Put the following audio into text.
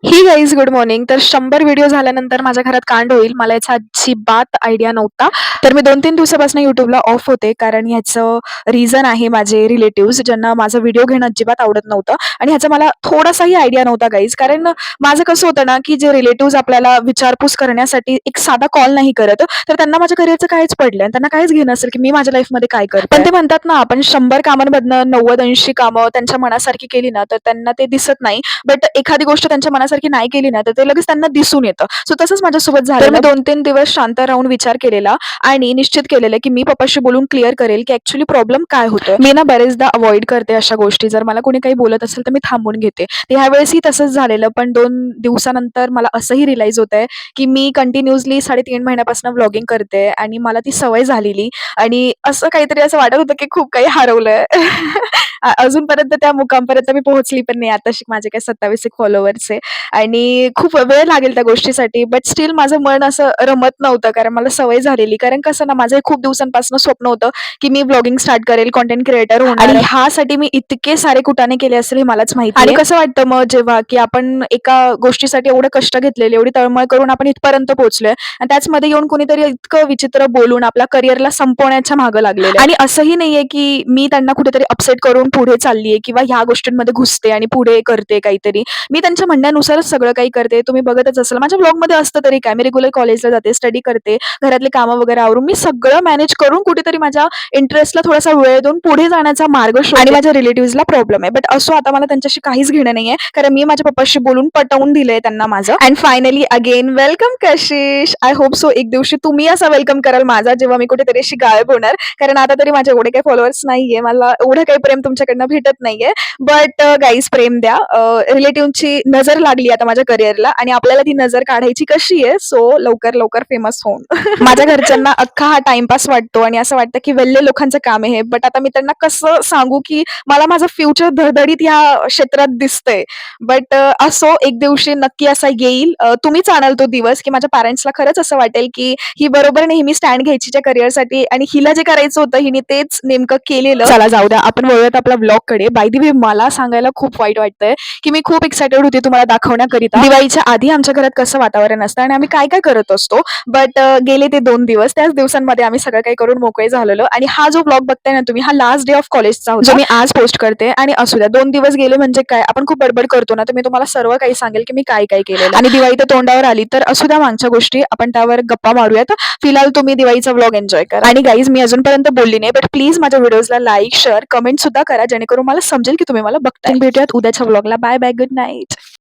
ही guys good morning. तर 100 video झाल्यानंतर माझ्या घरात कांड होईल मला याचा अजिबात आयडिया नव्हता. तर मी 2-3 दिवसापासून YouTubeला ऑफ होते कारण ह्याचं रिझन आहे माझे रिलेटिव्हज ज्यांना माझा व्हिडिओ घेणं अजिबात आवडत नव्हतं आणि ह्याचा मला थोडासाही आयडिया नव्हता गाईज. कारण माझं कसं होतं ना, की जे रिलेटिव्हज आपल्याला विचारपूस करण्यासाठी एक साधा कॉल नाही करत, तर त्यांना माझ्या करिअरचं काहीच पडलं आणि त्यांना काहीच घेणं नसेल, की मी माझ्या लाईफमध्ये काय करते. पण ते म्हणतात ना, आपण 100 कामांमधनं 90-80 कामं त्यांच्या मनासारखी केली ना, तर त्यांना ते दिसत नाही. बट एखादी गोष्ट त्यांच्या मनासारखी नाही केली ना, तर ते लगेच त्यांना दिसून येतं. सो तसंच माझ्यासोबत झालं. तर मी 2-3 दिवस शांत राहून विचार केलेला आणि निश्चित केलेलं, की मी पप्पाशी बोलून क्लिअर करेल, की ॲक्चुअली प्रॉब्लेम काय होतोय. मी ना बरेचदा अव्हॉइड करते अशा गोष्टी. जर मला कोणी काही बोलत असेल, तर मी थांबून घेते. तर ह्यावेळेसही तसंच झालेलं. पण 2 दिवसानंतर मला असंही रिअलाईज होतंय, की मी कंटिन्यूअसली 3.5 महिन्यापासून व्लॉगिंग करते आणि मला ती सवय झालेली आणि असं काहीतरी असं वाटत होतं, की खूप काही हरवलंय. अजूनपर्यंत त्या मुकामपर्यंत मी पोहोचली पण नाही. आताशी माझे काही 27 एक फॉलोवर्स आहे आणि खूप वेळ लागेल त्या गोष्टीसाठी. बट स्टिल माझं मन असं रमत नव्हतं कारण मला सवय झालेली. कारण कसं ना, माझं हे खूप दिवसांपासून स्वप्न होतं, की मी व्लॉगिंग स्टार्ट करेल, कंटेंट क्रिएटर होणार आणि ह्यासाठी मी इतके सारे कुटाणे केले असेल हे मलाच माहिती आहे. आणि कसं वाटतं मग जेव्हा, की आपण एका गोष्टीसाठी एवढे कष्ट घेतलेले, एवढी तळमळ करून आपण इथपर्यंत पोहोचलोय आणि त्याचमध्ये येऊन कुणीतरी इतकं विचित्र बोलून आपल्या करिअरला संपवण्याच्या मागे लागलेलं आहे. आणि असंही नाहीये, की मी त्यांना कुठेतरी अपसेट करून पुढे चाललीये किंवा ह्या गोष्टींमध्ये घुसते आणि पुढे करते काहीतरी. मी त्यांच्या म्हणण्यानुसारच सगळं काही करते. तुम्ही बघतच असाल माझ्या व्लॉगमध्ये असतं तरी काय, मी रेग्युलर कॉलेजला जाते, स्टडी करते, घरातली कामं वगैरे आवरून मी सगळं मॅनेज करून कुठेतरी माझ्या इंटरेस्टला थोडासा वेळ देऊन पुढे जाण्याचा मार्ग शोधते आणि माझ्या रिलेटिव्हजला प्रॉब्लेम आहे. बट असो आता मला त्यांच्याशी काहीच घेणं नाहीये कारण मी माझ्या पप्पाशी बोलून पटवून दिलंय त्यांना माझं. And finally again welcome Kashish. I hope so एक दिवशी तुम्ही असा वेलकम कराल माझा जेव्हा मी कुठेतरी अशी गायब होणार. कारण आता तरी माझे एवढे काही फॉलोअर्स नाहीये. मला एवढं काही प्रेम तुमच्याकडनं भेटत नाहीये. बट गाईज प्रेम द्या. रिलेटिव्हची नजर लागली आता माझ्या करिअरला आणि आपल्याला ती नजर काढायची कशी आहे? सो लवकर फेमस होऊन. माझ्या घरच्यांना अख्खा हा टाईमपास वाटतो आणि असं वाटतं की वेल्हे लोकांचं काम आहे हे. बट आता मी त्यांना कसं सांगू की मला माझं फ्युचर धडधडीत ह्या क्षेत्रात दिसतंय. बट असो एक दिवशी नक्की असा येईल. तुम्हीच आणाल तो दिवस की माझ्या पॅरेंट्सला खरंच असं वाटेल की ही बरोबर नेहमी स्टँड घ्यायची त्या करिअरसाठी आणि हिला जे करायचं होतं हिने तेच नेमकं केलेलं. चला जाऊ द्या, आपण वळूयात आपल्या ब्लॉगकडे. बाय द वे मला सांगायला खूप वाईट वाटतंय की मी खूप एक्सायटेड होते तुम्हाला दाखवण्याकरिता. दिवाळीच्या आधी आमच्या घरात कसं वातावरण असतं आणि आम्ही काय काय करत असतो. बट गेले ते 2 दिवस. त्याच दिवसांमध्ये आम्ही सगळं काही करून मोकळे झालेलो आणि हा जो ब्लॉग बघताय ना तुम्ही, हा लास्ट डे ऑफ कॉलेजचा होता, जो मी आज पोस्ट करते. आणि असू द्या 2 दिवस गेले म्हणजे काय, आपण खूप बडबड करतो ना, तर मी तुम्हाला सर्व काही सांगेल की मी काय काय केलेलं आणि दिवाळी तर तोंडावर आली, तर असू द्या मागच्या गोष्टी आपण त्यावर गप्पा मारूयात. फिलहाल तुम्ही दिवाळीचा व्लॉग एन्जॉय करा. आणि गाईज मी अजूनपर्यंत बोलली नाही, बट प्लीज माझ्या व्हिडिओजला लाईक, शेअर, कमेंट सुद्धा करा जेणेकरून मला समजेल की तुम्ही मला बघताय. भेटूयात उद्याच्या व्लॉगला. Bye bye, good night.